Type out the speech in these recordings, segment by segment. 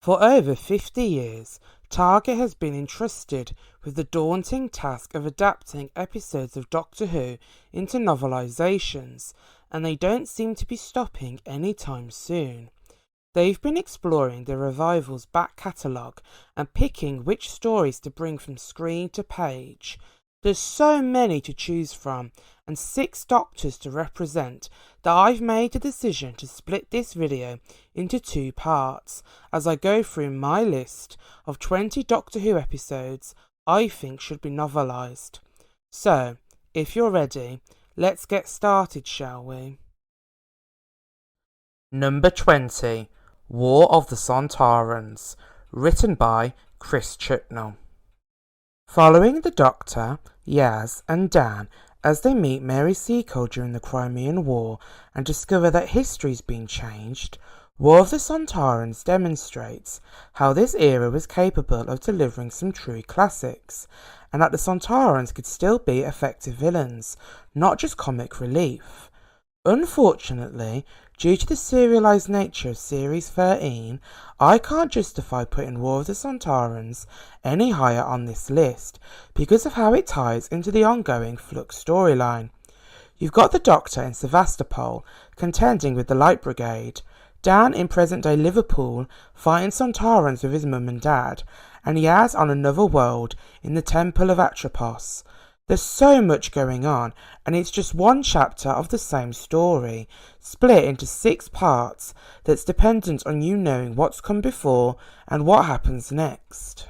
For over 50 years, Target has been entrusted with the daunting task of adapting episodes of Doctor Who into novelisations, and they don't seem to be stopping anytime soon. They've been exploring the revival's back catalogue and picking which stories to bring from screen to page. There's so many to choose from and 6 Doctors to represent that I've made the decision to split this video into 2 parts as I go through my list of 20 Doctor Who episodes I think should be novelised. So, if you're ready, let's get started, shall we? Number 20, War of the Sontarans, written by Chris Chibnall. Following the Doctor, Yaz and Dan as they meet Mary Seacole during the Crimean War and discover that history's been changed, War of the Sontarans demonstrates how this era was capable of delivering some true classics, and that the Sontarans could still be effective villains, not just comic relief. Unfortunately, due to the serialised nature of Series 13, I can't justify putting War of the Sontarans any higher on this list because of how it ties into the ongoing Flux storyline. You've got the Doctor in Sevastopol contending with the Light Brigade, Dan in present-day Liverpool fighting Sontarans with his mum and dad, and Yaz on another world in the Temple of Atropos. There's so much going on, and it's just one chapter of the same story, split into 6 parts that's dependent on you knowing what's come before and what happens next.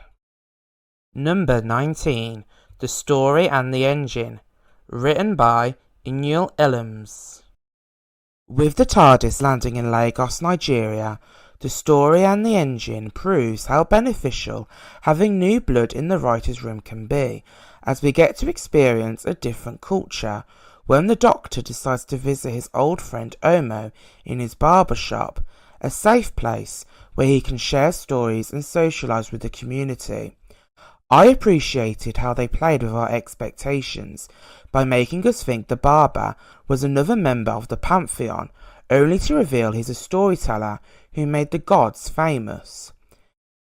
Number 19, The Story and the Engine, written by Inyul Elams. With the TARDIS landing in Lagos, Nigeria, The Story and the Engine proves how beneficial having new blood in the writer's room can be, as we get to experience a different culture when the Doctor decides to visit his old friend Omo in his barber shop, a safe place where he can share stories and socialise with the community. I appreciated how they played with our expectations by making us think the barber was another member of the Pantheon, only to reveal he's a storyteller who made the gods famous.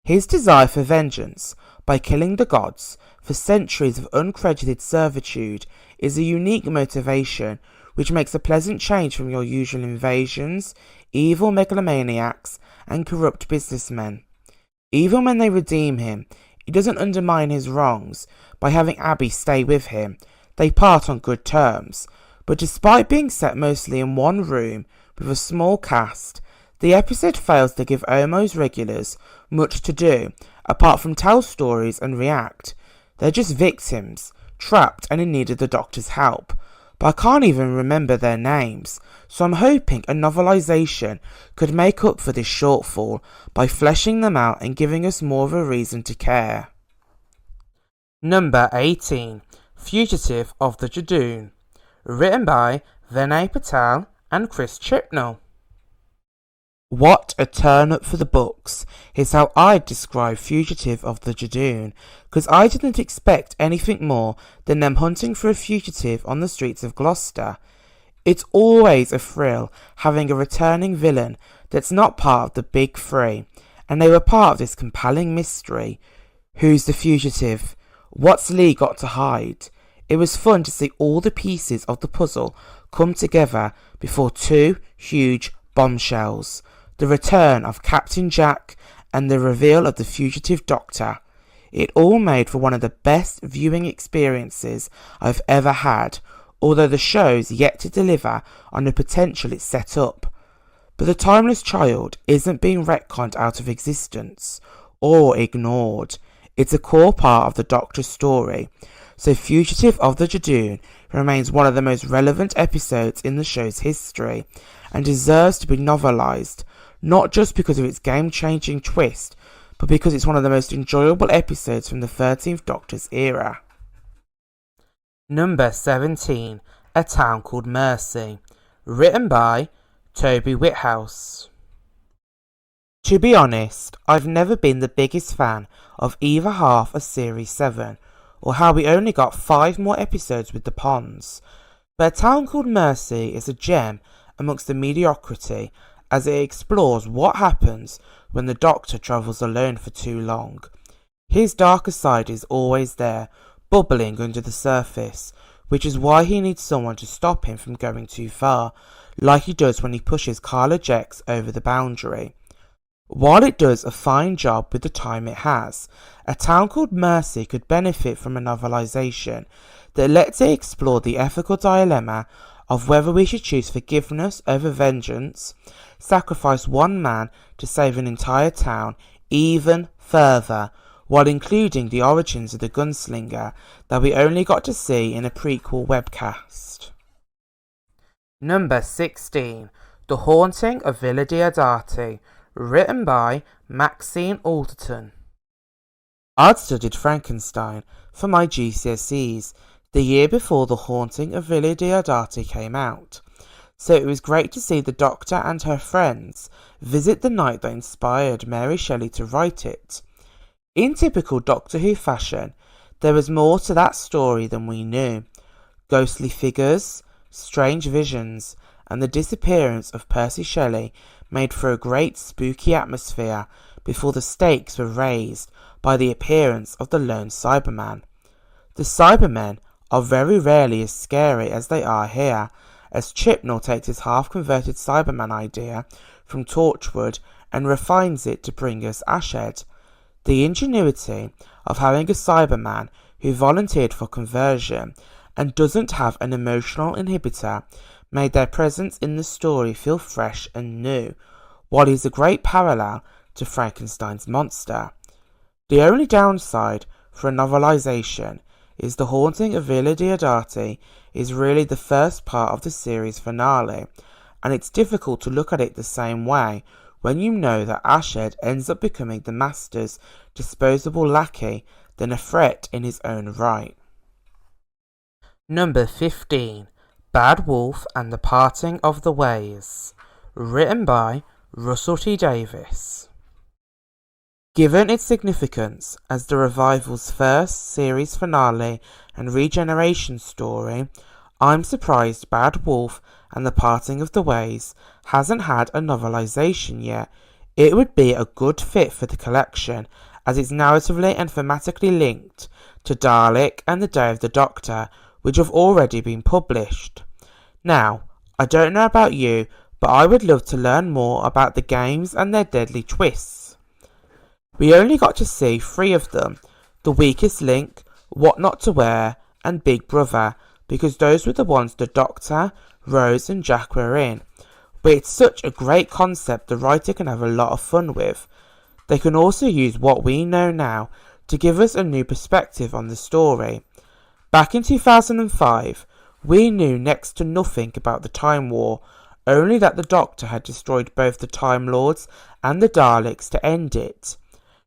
His desire for vengeance by killing the gods for centuries of uncredited servitude is a unique motivation which makes a pleasant change from your usual invasions, evil megalomaniacs and corrupt businessmen. Even when they redeem him, he doesn't undermine his wrongs by having Abby stay with him. They part on good terms, but despite being set mostly in one room with a small cast, the episode fails to give Omo's regulars much to do apart from tell stories and react. They're just victims, trapped and in need of the Doctor's help, but I can't even remember their names, so I'm hoping a novelisation could make up for this shortfall by fleshing them out and giving us more of a reason to care. Number 18, Fugitive of the Judoon, written by Vinay Patel and Chris Chibnall. What a turn up for the books is how I'd describe Fugitive of the Judoon, because I didn't expect anything more than them hunting for a fugitive on the streets of Gloucester. It's always a thrill having a returning villain that's not part of the big three, and they were part of this compelling mystery. Who's the fugitive? What's Lee got to hide? It was fun to see all the pieces of the puzzle come together before 2 huge bombshells. The return of Captain Jack and the reveal of the fugitive Doctor. It all made for one of the best viewing experiences I've ever had, although the show's yet to deliver on the potential it set up. But the timeless child isn't being retconned out of existence or ignored. It's a core part of the Doctor's story, so Fugitive of the Judoon remains one of the most relevant episodes in the show's history and deserves to be novelised, not just because of its game-changing twist, but because it's one of the most enjoyable episodes from the 13th Doctor's era. Number 17, A Town Called Mercy, written by Toby Whithouse. To be honest, I've never been the biggest fan of either half of Series 7, or how we only got 5 more episodes with the Ponds, but A Town Called Mercy is a gem amongst the mediocrity, as it explores what happens when the Doctor travels alone for too long. His darker side is always there, bubbling under the surface, which is why he needs someone to stop him from going too far, like he does when he pushes Carla Jex over the boundary. While it does a fine job with the time it has, A Town Called Mercy could benefit from a novelisation that lets it explore the ethical dilemma of whether we should choose forgiveness over vengeance, sacrifice one man to save an entire town even further, while including the origins of the gunslinger that we only got to see in a prequel webcast. Number 16. The Haunting of Villa Diodati, written by Maxine Alderton. I'd studied Frankenstein for my GCSEs the year before The Haunting of Villa Diodati came out, so it was great to see the Doctor and her friends visit the night that inspired Mary Shelley to write it. In typical Doctor Who fashion, there was more to that story than we knew. Ghostly figures, strange visions, and the disappearance of Percy Shelley made for a great spooky atmosphere before the stakes were raised by the appearance of the lone Cyberman. The Cybermen are very rarely as scary as they are here, as Chibnall takes his half-converted Cyberman idea from Torchwood and refines it to bring us Ashhead. The ingenuity of having a Cyberman who volunteered for conversion and doesn't have an emotional inhibitor made their presence in the story feel fresh and new, while he's a great parallel to Frankenstein's monster. The only downside for a novelisation is The Haunting of Villa Diodati is really the first part of the series finale, and it's difficult to look at it the same way when you know that Ashhead ends up becoming the Master's disposable lackey than a threat in his own right. Number 15. Bad Wolf and the Parting of the Ways, written by Russell T. Davies. Given its significance as the revival's first series finale and regeneration story, I'm surprised Bad Wolf and the Parting of the Ways hasn't had a novelisation yet. It would be a good fit for the collection, as it's narratively and thematically linked to Dalek and The Day of the Doctor, which have already been published. Now, I don't know about you, but I would love to learn more about the games and their deadly twists. We only got to see 3 of them, The Weakest Link, What Not to Wear, and Big Brother, because those were the ones the Doctor, Rose and Jack were in. But it's such a great concept the writer can have a lot of fun with. They can also use what we know now to give us a new perspective on the story. Back in 2005, we knew next to nothing about the Time War, only that the Doctor had destroyed both the Time Lords and the Daleks to end it.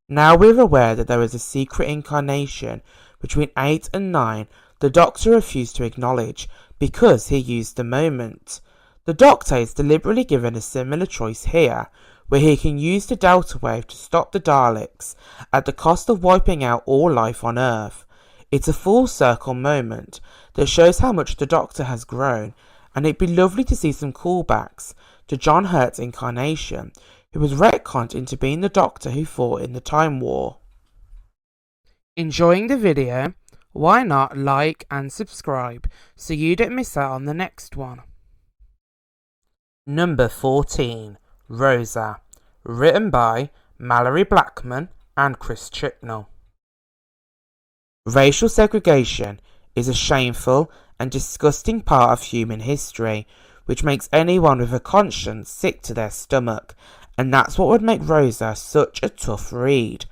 Now we're aware that there was a secret incarnation between 8 and 9 the Doctor refused to acknowledge because he used the moment. The Doctor is deliberately given a similar choice here, where he can use the Delta Wave to stop the Daleks at the cost of wiping out all life on Earth. It's a full circle moment that shows how much the Doctor has grown, and it'd be lovely to see some callbacks to John Hurt's incarnation, who was retconned into being the Doctor who fought in the Time War. Enjoying the video? Why not like and subscribe so you don't miss out on the next one. Number 14. Rosa, written by Mallory Blackman and Chris Chibnall. Racial segregation is a shameful and disgusting part of human history, which makes anyone with a conscience sick to their stomach, and that's what would make Rosa such a tough read.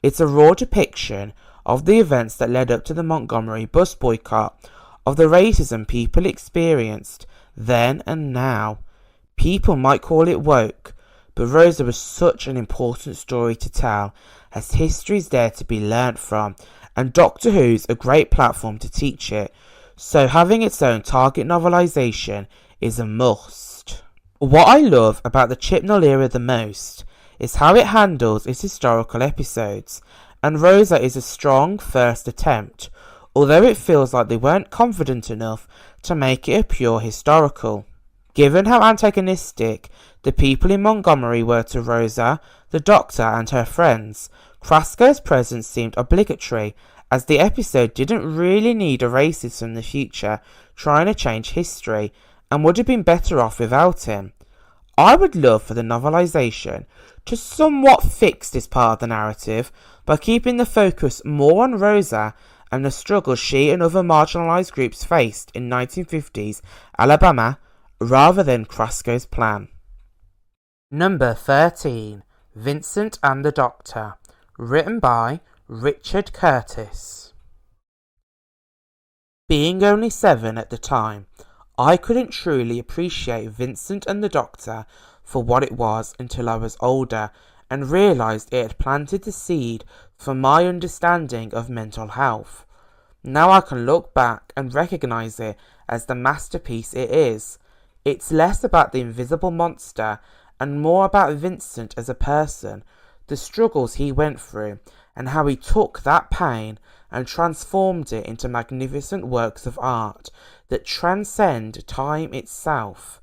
It's a raw depiction of the events that led up to the Montgomery bus boycott, of the racism people experienced then and now. People might call it woke, but Rosa was such an important story to tell, as history's there to be learnt from, and Doctor Who's a great platform to teach it, so having its own target novelisation is a must. What I love about the Chibnall era the most is how it handles its historical episodes, and Rosa is a strong first attempt, although it feels like they weren't confident enough to make it a pure historical. Given how antagonistic the people in Montgomery were to Rosa, the Doctor and her friends, Krasko's presence seemed obligatory, as the episode didn't really need a racist from the future trying to change history, and would have been better off without him. I would love for the novelisation to somewhat fix this part of the narrative by keeping the focus more on Rosa and the struggles she and other marginalised groups faced in 1950s Alabama, rather than Krasko's plan. Number 13. Vincent and the Doctor, written by Richard Curtis. Being only 7 at the time, I couldn't truly appreciate Vincent and the Doctor for what it was until I was older and realised it had planted the seed for my understanding of mental health. Now I can look back and recognise it as the masterpiece it is. It's less about the invisible monster and more about Vincent as a person, the struggles he went through, and how he took that pain and transformed it into magnificent works of art that transcend time itself.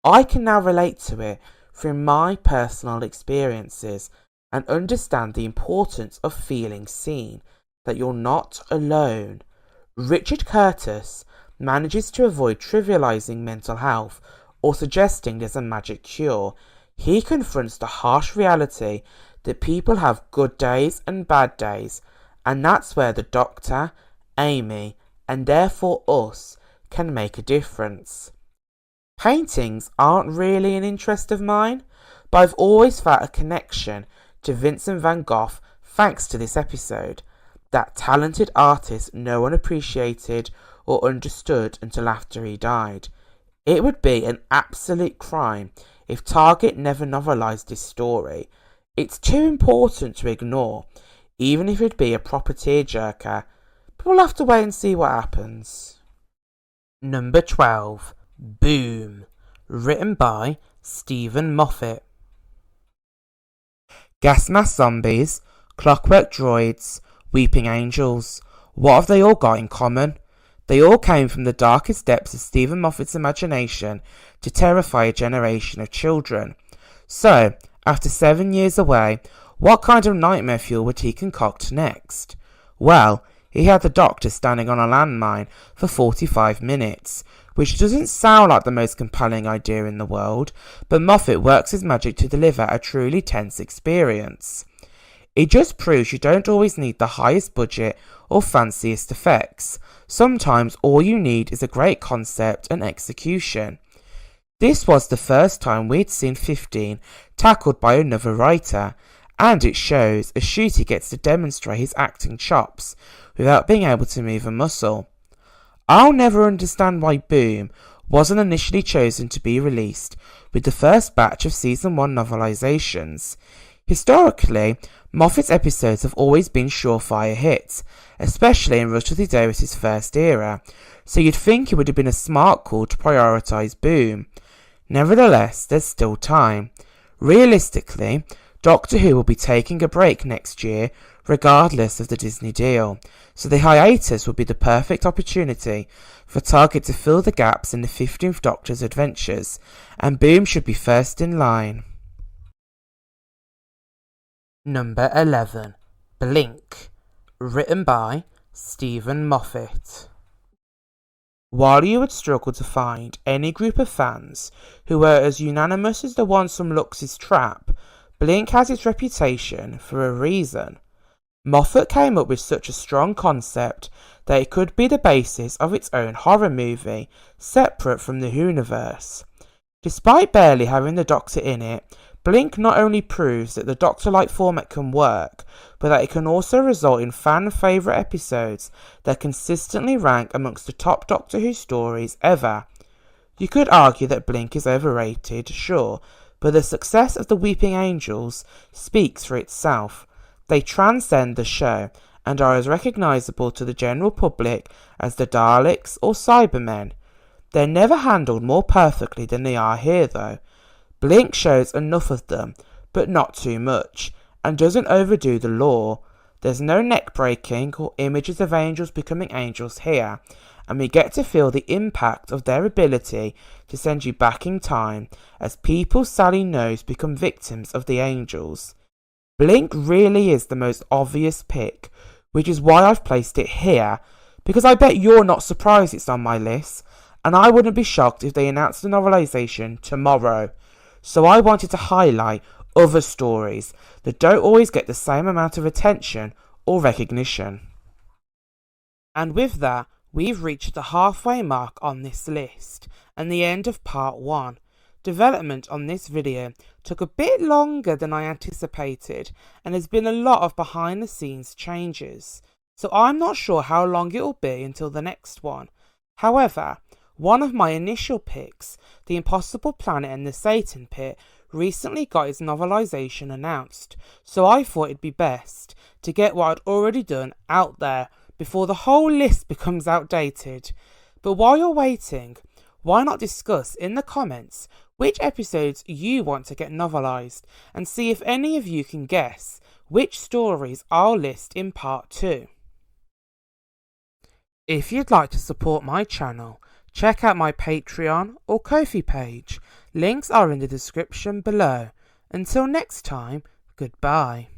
I can now relate to it through my personal experiences and understand the importance of feeling seen, that you're not alone. Richard Curtis manages to avoid trivializing mental health or suggesting there's a magic cure. He confronts the harsh reality that people have good days and bad days, and that's where the Doctor, Amy, and therefore us can make a difference. Paintings aren't really an interest of mine, but I've always felt a connection to Vincent van Gogh thanks to this episode. That talented artist no one appreciated or understood until after he died. It would be an absolute crime if Target never novelised this story. It's too important to ignore, even if it'd be a proper tearjerker, but we'll have to wait and see what happens. Number 12. Boom, written by Stephen Moffat. Gas mask zombies, clockwork droids, weeping angels. What have they all got in common? They all came from the darkest depths of Stephen Moffat's imagination to terrify a generation of children. So, after 7 years away, what kind of nightmare fuel would he concoct next? Well, he had the Doctor standing on a landmine for 45 minutes, which doesn't sound like the most compelling idea in the world, but Moffat works his magic to deliver a truly tense experience. It just proves you don't always need the highest budget or fanciest effects. Sometimes all you need is a great concept and execution. This was the first time we'd seen 15 tackled by another writer, and it shows as Shooty gets to demonstrate his acting chops without being able to move a muscle. I'll never understand why Boom wasn't initially chosen to be released with the first batch of Season 1 novelisations. Historically, Moffat's episodes have always been surefire hits, especially in Rusty Davis's first era, so you'd think it would have been a smart call to prioritise Boom. Nevertheless, there's still time. Realistically, Doctor Who will be taking a break next year, regardless of the Disney deal, so the hiatus will be the perfect opportunity for Target to fill the gaps in the 15th Doctor's adventures, and Boom should be first in line. Number 11. Blink, written by Stephen Moffat. While you would struggle to find any group of fans who were as unanimous as the ones from Lux's Trap, Blink has its reputation for a reason. Moffat came up with such a strong concept that it could be the basis of its own horror movie, separate from the Whoniverse. Despite barely having the Doctor in it, Blink not only proves that the Doctor-like format can work, but that it can also result in fan-favourite episodes that consistently rank amongst the top Doctor Who stories ever. You could argue that Blink is overrated, sure, but the success of the Weeping Angels speaks for itself. They transcend the show and are as recognisable to the general public as the Daleks or Cybermen. They're never handled more perfectly than they are here, though. Blink shows enough of them, but not too much, and doesn't overdo the lore. There's no neck breaking or images of angels becoming angels here, and we get to feel the impact of their ability to send you back in time as people Sally knows become victims of the angels. Blink really is the most obvious pick, which is why I've placed it here, because I bet you're not surprised it's on my list, and I wouldn't be shocked if they announced the novelisation tomorrow. So I wanted to highlight other stories that don't always get the same amount of attention or recognition. And with that, we've reached the halfway mark on this list, and the end of part 1. Development on this video took a bit longer than I anticipated, and there's been a lot of behind the scenes changes, so I'm not sure how long it will be until the next one. However, one of my initial picks, The Impossible Planet and the Satan Pit, recently got its novelisation announced, so I thought it'd be best to get what I'd already done out there before the whole list becomes outdated. But while you're waiting, why not discuss in the comments which episodes you want to get novelised, and see if any of you can guess which stories I'll list in part 2. If you'd like to support my channel, check out my Patreon or Ko-fi page. Links are in the description below. Until next time, goodbye.